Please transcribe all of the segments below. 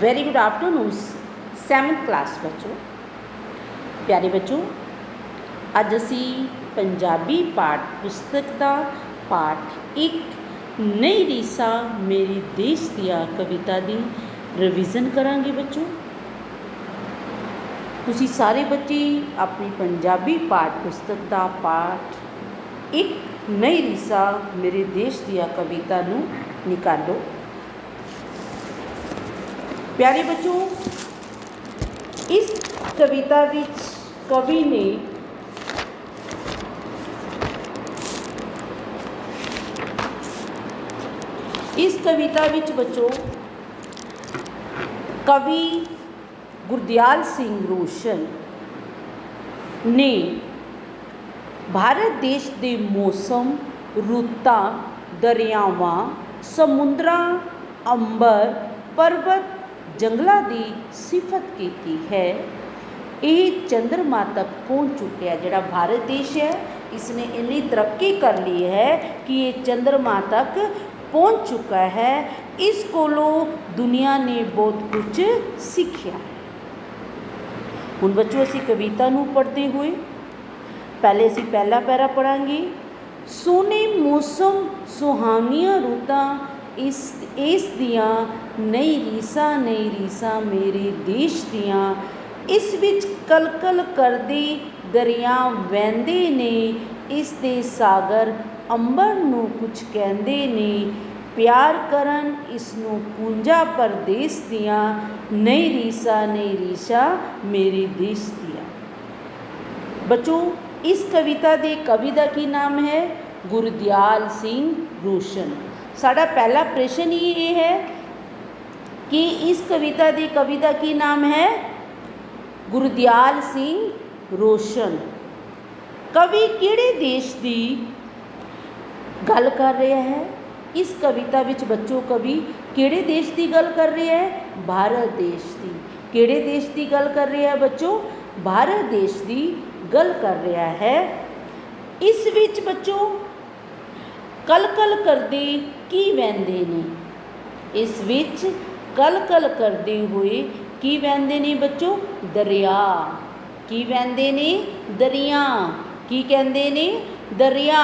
Very good afternoon seventh class बच्चों। प्यारे बच्चों, अज असी पंजाबी पाठ पुस्तक का पाठ एक नई रीसा मेरी देश दिया कविता की रिविजन करांगे। बच्चों, तुसी सारे बच्चे अपनी पंजाबी पाठ पुस्तक का पाठ एक नई रीसा मेरे देश दिया कविता नू निकालो। प्यारे बच्चों, इस कविता विच कवि ने बच्चों कवि गुरदयाल सिंह रोशन ने भारत देश के मौसम, रुत्तां, दरियावां, समुद्रां, अंबर, पर्वत, जंगलों की सिफत की है। ये चंद्रमा तक पहुँच चुके हैं। जोड़ा भारत देश है इसने इतनी तरक्की कर ली है कि ये चंद्रमा तक पहुँच चुका है। इस कोलों दुनिया ने बहुत कुछ सीखा है। हुण बच्चों असी कविता नूं पढ़ते हुए पहले असी पहला पैरा पढ़ांगे। सोने मौसम सुहावनियां रुतां इस दियां नई रीसा मेरे देश दियां। इस विच कलकल करदे दरिया वहंदे ने, इस दे सागर अंबर नूं कुछ कहंदे ने। प्यार करन इसनूं पूंजा परदेस दियां, नई रीसा मेरे देश दियां। बच्चों, इस कविता के कवि का की नाम है? गुरदयाल सिंह रोशन। साडा पहला प्रश्न ही ये है कि इस कविता के कवि का की नाम है? गुरदयाल सिंह रोशन। कवि किहड़े देश की गल कर रहा है? इस कविता विच बच्चों कवि किहड़े देश की गल कर रहा है? भारत देश की। किहड़े देश की गल कर रहा है बच्चों? भारत देश की गल कर रहा है। इस विच बच्चों कल करदे की वहंदे ने? इस विच कल करदे हुए की वहंदे ने बच्चों? दरिया। की वहंदे ने? दरिया। की कहंदे ने? दरिया।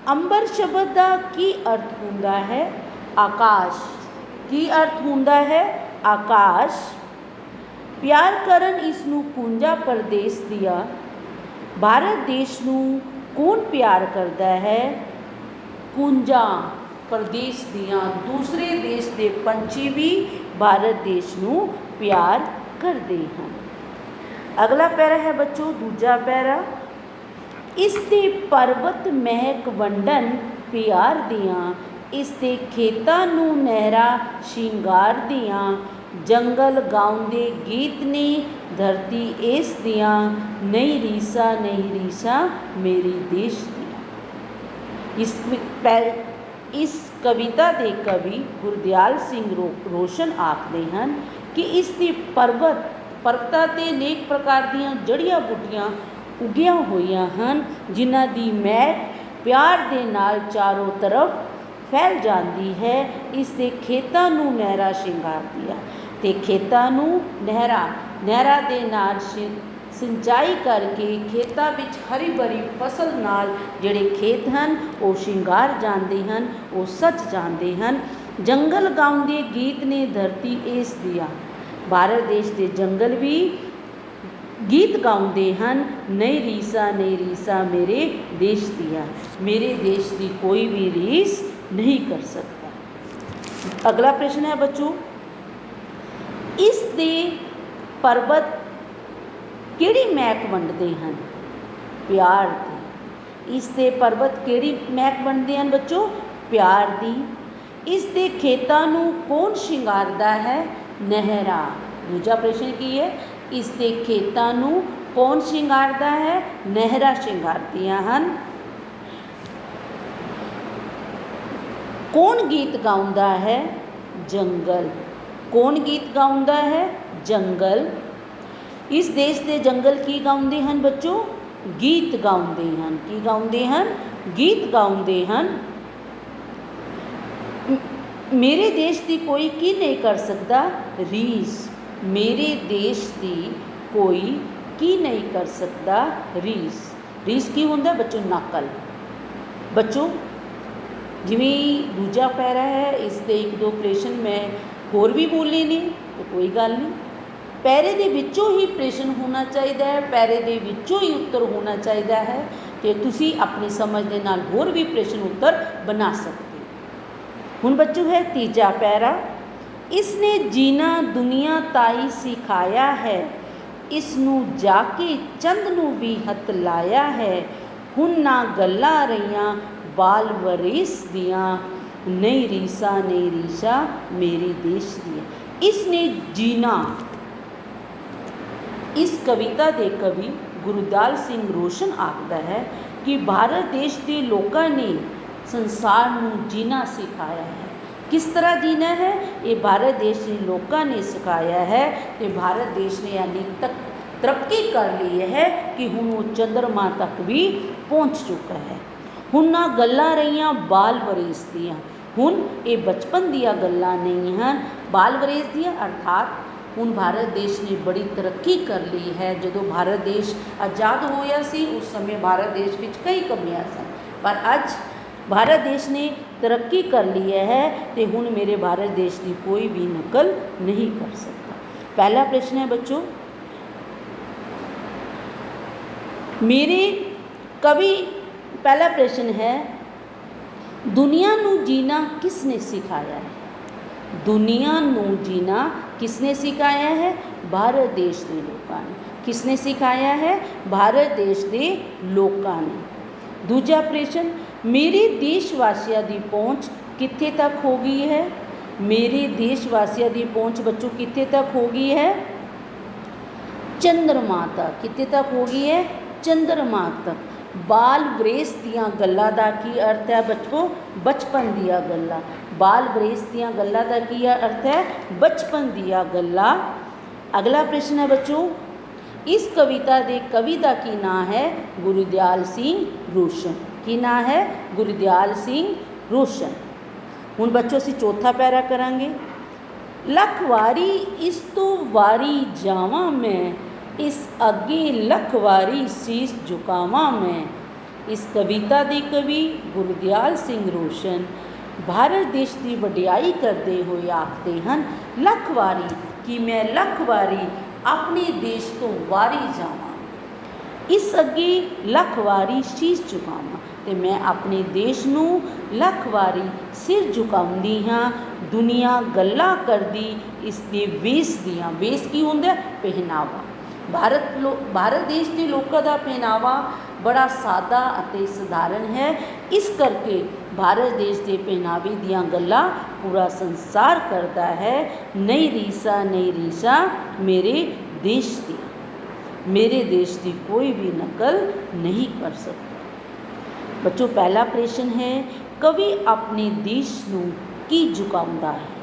अंबर शब्द का की अर्थ हुंदा है? आकाश। की अर्थ हुंदा है? आकाश। प्यार करन इसनूं पूंजा परदेस दिया। भारत देश नूं कौन प्यार करता है? पूंजा परदेश दियां। दूसरे देश के पंछी भी भारत देश नूं प्यार करते हैं। अगला पैरा है बच्चों दूजा पैरा। इसते पर्वत महक वंडन प्यार दियां, इसते खेतां नूं नहरां शिंगार दियां। जंगल गाउंदे गीत ने धरती इस दियां, नई रीसा मेरी देश दियां। इस कविता के कवि गुरदयाल सिंह रोशन आखते हैं कि इसकी पर्वतां ते अनेक प्रकार दीयां जड़ियां बूटियां उगिया हुई हैं, जिन्हां दी महक प्यार दे नाल चारों तरफ फैल जाती है। इसके खेतां नूं नहरां शिंगारदी है ते खेतां नूं नहरां दे नाल सिंचाई करके खेतां विच हरी भरी फसल नाल जिहड़े खेत हैं वो शिंगार जाते हैं, वो सज जाते हैं। जंगल गाउंदे गीत ने धरती इस दिया। भारत देश के जंगल भी गीत गाउंदे हैं, नई रीसा मेरे देश दिया। मेरे देश की कोई भी रीस नहीं कर सकता। अगला प्रश्न है बच्चों, इस दे पर्वत किहड़ी महक वंडदे हैं? प्यार दी। इस दे पर्वत किहड़ी महक वंडदे हैं बच्चों? प्यार दी। इस दे खेतां नूं कौन शिंगारदा है? नहरां। दूजा प्रश्न की है? इस दे खेतां नूं कौन शिंगारदा है? नहरां शिंगारदियां हैं। कौन गीत गाउंदा है? जंगल। कौन गीत गाउंदा है? जंगल। इस देश के जंगल की गाउंदे हैं बच्चों? गीत गाउंदे हैं। की गाउंदे हैं? गीत गाउंदे हैं। मेरे देश की कोई की नहीं कर सकता रीस। मेरे देश की कोई की नहीं कर सकता रीस। रीस की होंदा बच्चों नकल। बच्चों जिवें दूजा पैरा है इसके एक दो प्रश्न मैं होर भी बोले ने तो कोई गल नहीं, पैरे दे विचों ही प्रश्न होना चाहिए है, पैरे दे विचों ही उत्तर होना चाहिए है, तो तुसी अपनी समझ के नाल होर भी प्रश्न उत्तर बना सकते। हुण बच्चों है तीजा पैरा, इसने जीना दुनिया ताई सिखाया है, इसनू जाके चंद नू भी हथ लाया है, हुण ना गल्लां रहियां बाल वरेस दियां, नहीं रीसा मेरे देश दियां। इसने जीना, इस कविता के कवि गुरदियाल सिंह रोशन आखदा है कि भारत देश के लोगों ने संसार नू जीना सिखाया है। किस तरह जीना है, ये भारत देश के लोगों ने सिखाया है। कि भारत देश ने यानी तक तरक्की कर ली है कि हुण वो चंद्रमा तक भी पहुँच चुका है। हुण ना गल्लां रहियां बाल वरेस दियां, हुण ये बचपन दियां गल्लां नहीं हैं, बाल वरेस दियां अर्थात हुण भारत देश ने बड़ी तरक्की कर ली है। जो भारत देश आज़ाद होया सी उस समय भारत देश में कई कमियां सन, पर अज भारत देश ने तरक्की कर ली है तो हुण मेरे भारत देश की कोई भी नकल नहीं कर सकता। पहला प्रश्न है बच्चों, मेरे कवि पहला प्रश्न है, दुनिया नू जीना किसने सिखाया है। दुनिया नू जीना किसने सिखाया है, भारत देश के लोगों ने। किसने सिखाया है, भारत देश के लोगों ने। दूजा प्रश्न, मेरे देशवासियों की पहुँच कित्थे तक हो गई है। मेरे देशवासियों की पहुँच बच्चों कित्थे तक हो गई है, चंद्रमा तक। कित्थे तक हो गई है, चंद्रमा तक। बाल वरेस दियां गल्लां दा की अर्थ है बच्चों, बचपन दियां गल्लां। बाल वरेस दियां गल्लां दा की अर्थ है, बचपन दियां गल्लां। अगला प्रश्न है बच्चों, इस कविता के कवि का की नाम है, गुरदियाल सिंह रोशन। की नाम है, गुरदियाल सिंह रोशन। हुण बच्चों असीं चौथा पैरा करांगे, लख वारी इस तो वारी जावां मैं, इस अगे लख वारी शीश झुकावां मैं। इस कविता के कवि गुरदियाल सिंह रोशन भारत देश की वडियाई करते हुए आखते हैं, लख वारी कि मैं लख वारी अपने देश तो वारी जावां, इस अगे लख वारी शीश झुकावां, तो मैं अपने देश नू लख वारी सिर झुकाउंदी हाँ। दुनिया गल्लां करदी इसके वेश दियां। वेश की हुंदा, पहनावा। भारत देश के लोगों का पहनावा बड़ा सादा अते सधारण है, इस करके भारत देश के पहनावे दियां गल्लां पूरा संसार करता है। नहीं रीसा मेरे देश दी, मेरे देश की कोई भी नकल नहीं कर सकता। बच्चों पहला प्रश्न है, कवि अपने देश नू की झुकाउंदा है।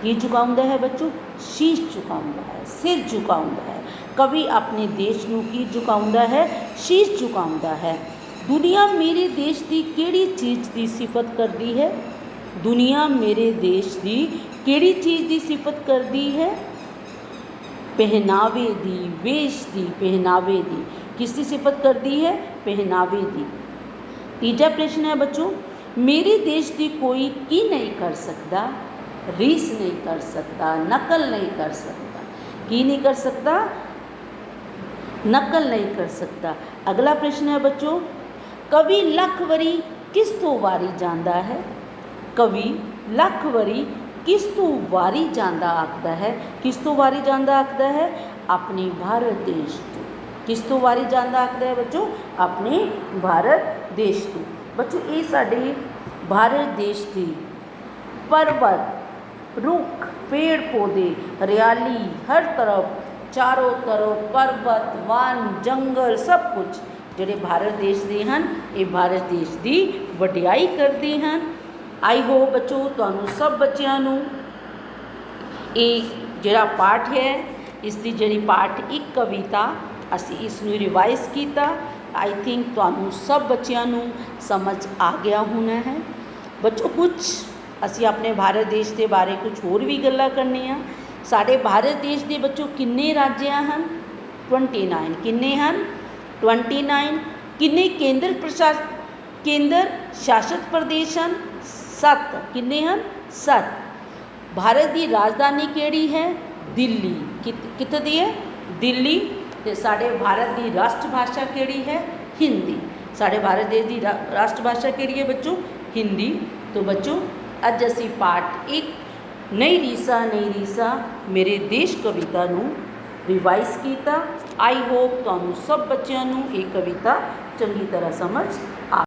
की झुकाउंदा है बच्चों, शीश झुकाउंदा है, सिर झुकाउंदा है। कवि अपने देश नू की झुकाउंदा है, शीश झुकाउंदा है। दुनिया मेरे देश की केड़ी चीज़ की सिफत करती है। दुनिया मेरे देश की केड़ी चीज़ की सिफत करती है, पहनावे दी, वेश दी, पहनावे दी। किसकी सिफत करती है, पहनावे दी। तीजा प्रश्न है बच्चों, मेरे देश की कोई की नहीं कर सकता, रीस नहीं कर सकता, नकल नहीं कर सकता। की नहीं कर सकता, नकल नहीं कर सकता। अगला प्रश्न है बच्चों, कवि लख वरी किस तो वारी जांदा है। कवि लख वरी किस तो वारी जांदा आखदा है। किस तो वारी जांदा आखदा है, अपने भारत देश तो। किस तो वारी जांदा आखदा है बच्चों, अपने भारत देश तो। बच्चों ये साडे भारत देश की पर्वत, रुख, पेड़ पौधे, हरियाली हर तरफ, चारों तरफ पर्वत, वन, जंगल सब कुछ जोड़े भारत देश के हैं, ये भारत देश की वडियाई करते हैं। आई होप बच्चों तुहानू सब बच्चों नू ये जिहड़ा पाठ है, इसकी जिहड़ी पाठ एक कविता असी इसनू रिवाइज किया। आई थिंक तुहानू सब बच्चों नू समझ आ गया होना है। बच्चों कुछ ਅਸੀਂ ਆਪਣੇ ਭਾਰਤ ਦੇਸ਼ ਦੇ ਬਾਰੇ ਕੁਝ ਹੋਰ ਵੀ ਗੱਲਾਂ ਕਰਨੀਆਂ। ਸਾਡੇ ਭਾਰਤ ਦੇਸ਼ ਦੇ ਬੱਚੋ ਕਿੰਨੇ ਰਾਜਾਂ ਹਨ? 29। ਕਿੰਨੇ ਹਨ? 29। ਕਿੰਨੇ ਕੇਂਦਰ ਸ਼ਾਸਿਤ ਪ੍ਰਦੇਸ਼ ਹਨ? 7। ਕਿੰਨੇ ਹਨ? 7। ਭਾਰਤ ਦੀ ਰਾਜਧਾਨੀ ਕਿਹੜੀ ਹੈ? ਦਿੱਲੀ। ਕਿੱਥੇ ਦੀ ਹੈ? ਦਿੱਲੀ। ਤੇ ਸਾਡੇ ਭਾਰਤ ਦੀ ਰਾਸ਼ਟਰ ਭਾਸ਼ਾ ਕਿਹੜੀ ਹੈ? ਹਿੰਦੀ। ਸਾਡੇ ਭਾਰਤ ਦੇਸ਼ ਦੀ ਰਾਸ਼ਟਰ ਭਾਸ਼ਾ ਕਿਹੜੀ ਹੈ ਬੱਚੋ? ਹਿੰਦੀ। तो बच्चों अज असी पाठ 1 नहीं रीसा मेरे देश कविता नूं रिवाइज़ किया। आई होप तुहानूं सब बच्चों नूं ये कविता चंगी तरह समझ आ